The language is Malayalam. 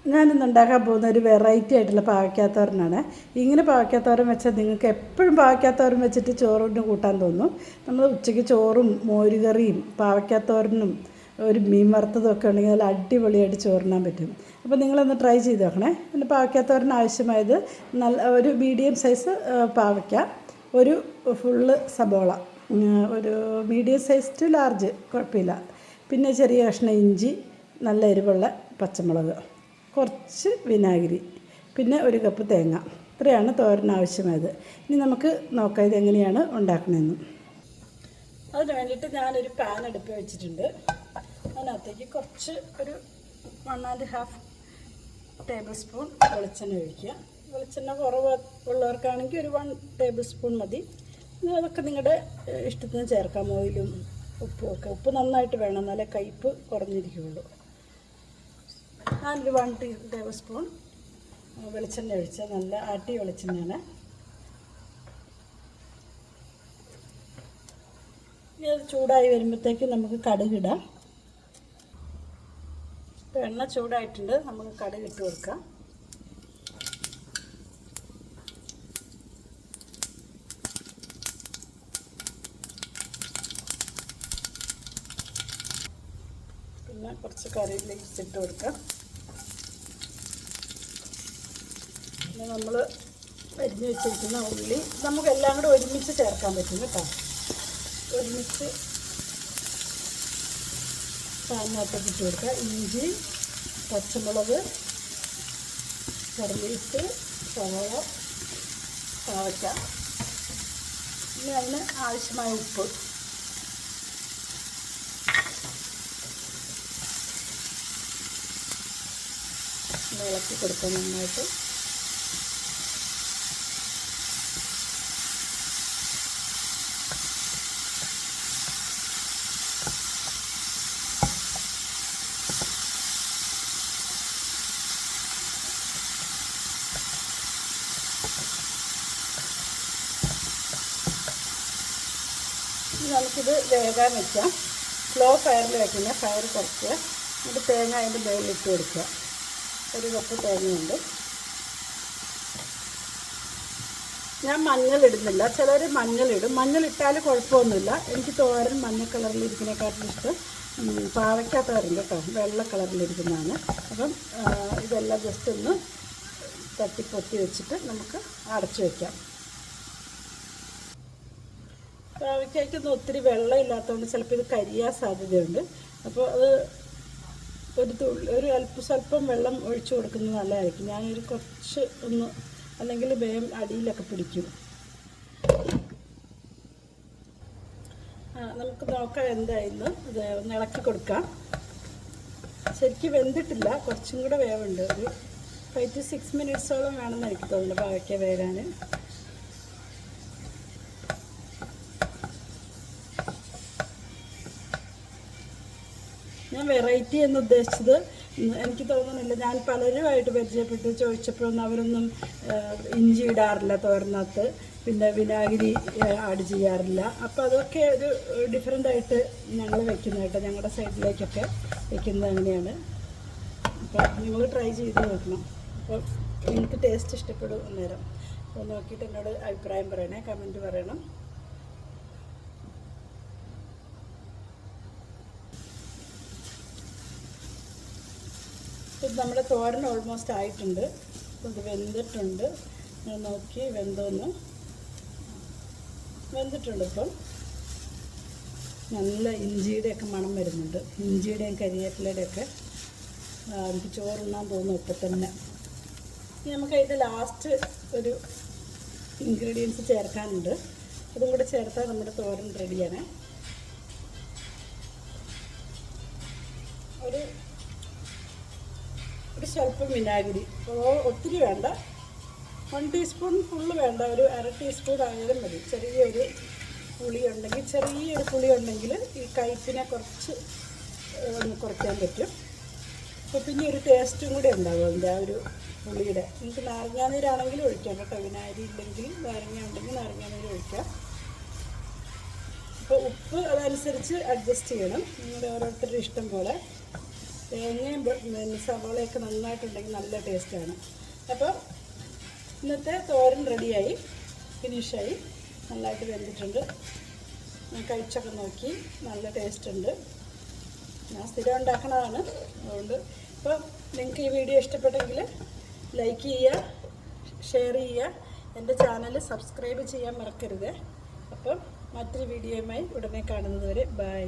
ഞാനിന്ന് ഉണ്ടാക്കാൻ പോകുന്ന ഒരു വെറൈറ്റി ആയിട്ടുള്ള പാവയ്ക്കാത്തോരനാണ്. ഇങ്ങനെ പാവയ്ക്കാത്തോരൻ വെച്ചാൽ നിങ്ങൾക്ക് എപ്പോഴും പാവയ്ക്കാത്തോരൻ വെച്ചിട്ട് ചോറിന് കൂട്ടാൻ തോന്നും. നമ്മൾ ഉച്ചയ്ക്ക് ചോറും മോരുകറിയും പാവയ്ക്കാത്തോരനും ഒരു മീൻ വറുത്തതും ഒക്കെ ഉണ്ടെങ്കിൽ നല്ല അടിപൊളിയായിട്ട് ചോറിനാൻ പറ്റും. അപ്പോൾ നിങ്ങളൊന്ന് ട്രൈ ചെയ്ത് നോക്കണേ. പിന്നെ പാവയ്ക്കാത്തോരന് ആവശ്യമായത് നല്ല ഒരു മീഡിയം സൈസ് പാവയ്ക്ക, ഒരു ഫുള്ള് സബോള, ഒരു മീഡിയം സൈസ് ടു ലാർജ് കുഴപ്പമില്ല, പിന്നെ ചെറിയ കഷ്ണം ഇഞ്ചി, നല്ല എരിവുള്ള പച്ചമുളക്, കുറച്ച് വിനാഗിരി, പിന്നെ ഒരു കപ്പ് തേങ്ങ. ഇത്രയാണ് തോരന് ആവശ്യമായത്. ഇനി നമുക്ക് നോക്കാം ഇതെങ്ങനെയാണ് ഉണ്ടാക്കണമെന്ന്. അതിന് വേണ്ടിയിട്ട് ഞാനൊരു പാൻ അടുപ്പ് വെച്ചിട്ടുണ്ട്. അതിനകത്തേക്ക് കുറച്ച് ഒരു 1.5 ടേബിൾ സ്പൂൺ വെളിച്ചെണ്ണ ഒഴിക്കുക. വെളിച്ചെണ്ണ കുറവ് ഉള്ളവർക്കാണെങ്കിൽ ഒരു 1 ടേബിൾ സ്പൂൺ മതി. അതൊക്കെ നിങ്ങളുടെ ഇഷ്ടത്തിന് ചേർക്കാം. ഓയിലും ഉപ്പും ഒക്കെ. ഉപ്പ് നന്നായിട്ട് വേണം, എന്നാലേ കയ്പ്പ് കുറഞ്ഞിരിക്കുകയുള്ളൂ. ഞാനൊരു 1 ടേബിൾ സ്പൂൺ വെളിച്ചെണ്ണ ഒഴിച്ചാൽ നല്ല ആട്ടിയ വെളിച്ചെണ്ണയാണ്. ഇനി അത് ചൂടായി വരുമ്പോഴത്തേക്ക് നമുക്ക് കടുകിടാം. ഇപ്പോൾ എണ്ണ ചൂടായിട്ടുണ്ട്, നമുക്ക് കടുക് ഇട്ട് കൊടുക്കാം. പിന്നെ കുറച്ച് കറിയിലേക്ക് ഇട്ട് കൊടുക്കാം. പിന്നെ നമ്മൾ അരിഞ്ഞ് വെച്ചിരിക്കുന്ന ഉള്ളി നമുക്കെല്ലാം കൂടെ ഒരുമിച്ച് ചേർക്കാൻ പറ്റും കേട്ടോ. ഒരുമിച്ച് പാനിനകത്തേക്ക് ഇട്ട് കൊടുക്കുക. ഇഞ്ചി, പച്ചമുളക്, കറിവേപ്പ്, സവാള, പാവയ്ക്ക, പിന്നെ അതിന് ആവശ്യമായ ഉപ്പ്. ഇളക്കി കൊടുക്കാം നന്നായിട്ട്. നമുക്കിത് വേകാൻ വയ്ക്കാം. സ്ലോ ഫയറിൽ വയ്ക്കുന്ന, ഫയർ കുറയ്ക്കുക. എന്നിട്ട് തേങ്ങ അതിൻ്റെ മുകളിലിട്ട് കൊടുക്കുക. ഒരു കപ്പ് തേങ്ങയുണ്ട്. ഞാൻ മഞ്ഞളിടുന്നില്ല, ചിലർ മഞ്ഞളിടും. മഞ്ഞളിട്ടാൽ കുഴപ്പമൊന്നുമില്ല. എനിക്ക് തോരൻ മഞ്ഞ കളറിലിരിക്കുന്നതിനെക്കാട്ടിലും ഇഷ്ടം പാവയ്ക്ക തോരൻ കേട്ടോ, വെള്ള കളറിലിരിക്കുന്നതാണ്. അപ്പം ഇതെല്ലാം ജസ്റ്റ് ഒന്ന് തട്ടിപ്പൊത്തി വെച്ചിട്ട് നമുക്ക് അടച്ചു വയ്ക്കാം. പാവയ്ക്കൊന്നും ഒത്തിരി വെള്ളം ഇല്ലാത്തതുകൊണ്ട് ചിലപ്പോൾ ഇത് കരിയാൻ സാധ്യതയുണ്ട്. അപ്പോൾ അത് ഒരു സ്വല്പം വെള്ളം ഒഴിച്ചു കൊടുക്കുന്നത് നല്ലതായിരിക്കും. ഞാനൊരു കുറച്ച് ഒന്ന്, അല്ലെങ്കിൽ വേഗം അടിയിലൊക്കെ പിടിക്കും. നമുക്ക് നോക്കാം എന്തായിരുന്നു. ഇത് ഒന്ന് ഇളക്കി കൊടുക്കാം. ശരിക്കും വെന്തിട്ടില്ല, കുറച്ചും കൂടെ വേവുണ്ട്. ഒരു 5 to 6 മിനിറ്റ്സോളം വേണമെന്ന് എനിക്ക് തോന്നുന്നു പാവയ്ക്ക വേകാൻ. ഞാൻ വെറൈറ്റി എന്ന് ഉദ്ദേശിച്ചത് എനിക്ക് തോന്നുന്നില്ല, ഞാൻ പലരുമായിട്ട് പരിചയപ്പെട്ട് ചോദിച്ചപ്പോഴൊന്നും അവരൊന്നും ഇഞ്ചി ഇടാറില്ല തോരനകത്ത്, പിന്നെ വിനാഗിരി ആഡ് ചെയ്യാറില്ല. അപ്പോൾ അതൊക്കെ ഒരു ഡിഫറെൻ്റായിട്ട് ഞങ്ങൾ വെക്കുന്നത് കേട്ടോ. ഞങ്ങളുടെ സൈഡിലേക്കൊക്കെ വെക്കുന്നത് അങ്ങനെയാണ്. അപ്പോൾ നിങ്ങൾ ട്രൈ ചെയ്ത് നോക്കണം. അപ്പോൾ എനിക്ക് ടേസ്റ്റ് ഇഷ്ടപ്പെടും അന്നേരം. അപ്പോൾ നോക്കിയിട്ട് എന്നോട് അഭിപ്രായം പറയണേ, കമൻറ്റ് പറയണം. ഇത് നമ്മുടെ തോരൻ ഓൾമോസ്റ്റ് ആയിട്ടുണ്ട്. ഇത് വെന്തിട്ടുണ്ട്. ഞാൻ നോക്കി വെന്തോന്ന്. വെന്തിട്ടുണ്ട്. ഇപ്പം നല്ല ഇഞ്ചിയുടെയൊക്കെ മണം വരുന്നുണ്ട്. ഇഞ്ചിയുടെയും കരിവേപ്പിലയുടെയൊക്കെ എനിക്ക് ചോറുണ്ണാൻ തോന്നും ഇപ്പം തന്നെ. ഇനി നമുക്ക് അതിൻ്റെ ലാസ്റ്റ് ഒരു ഇൻഗ്രീഡിയൻസ് ചേർക്കാനുണ്ട്. അതും കൂടെ ചേർത്താൽ നമ്മുടെ തോരൻ റെഡിയാണ്. ഒരു സ്വല്പം വിനാഗിരി, ഒത്തിരി വേണ്ട. 1 ടീസ്പൂൺ ഫുള്ള് വേണ്ട, ഒരു 1/2 ടീസ്പൂൺ ആയാലും മതി. ചെറിയൊരു പുളി ഉണ്ടെങ്കിൽ ഈ കയ്പിനെ കുറച്ച് ഒന്ന് കുറയ്ക്കാൻ പറ്റും. അപ്പോൾ പിന്നെ ഒരു ടേസ്റ്റും കൂടെ ഉണ്ടാകും അതിൻ്റെ ആ ഒരു പുളിയുടെ. നിങ്ങൾക്ക് നാരങ്ങാനീരാണെങ്കിലും ഒഴിക്കാം കേട്ടോ. വിനാഗിരി ഇല്ലെങ്കിൽ നാരങ്ങ ഉണ്ടെങ്കിൽ നാരങ്ങാനീര് ഒഴിക്കാം. അപ്പോൾ ഉപ്പ് അതനുസരിച്ച് അഡ്ജസ്റ്റ് ചെയ്യണം, നിങ്ങളുടെ ഓരോരുത്തരുടെ ഇഷ്ടം പോലെ. തേങ്ങയും സവാളയൊക്കെ നന്നായിട്ടുണ്ടെങ്കിൽ നല്ല ടേസ്റ്റാണ്. അപ്പോൾ ഇന്നത്തെ തോരൻ റെഡിയായി, ഫിനിഷായി, നന്നായിട്ട് വെന്തിട്ടുണ്ട്. ഞാൻ കഴിച്ചൊക്കെ നോക്കി, നല്ല ടേസ്റ്റ് ഉണ്ട്. ഞാൻ സ്ഥിരം ഉണ്ടാക്കണതാണ്. അതുകൊണ്ട് ഇപ്പോൾ നിങ്ങൾക്ക് ഈ വീഡിയോ ഇഷ്ടപ്പെട്ടെങ്കിൽ ലൈക്ക് ചെയ്യുക, ഷെയർ ചെയ്യുക, എൻ്റെ ചാനൽ സബ്സ്ക്രൈബ് ചെയ്യാൻ മറക്കരുത്. അപ്പം മറ്റൊരു വീഡിയോയുമായി ഉടനെ കാണുന്നത് വരെ ബൈ.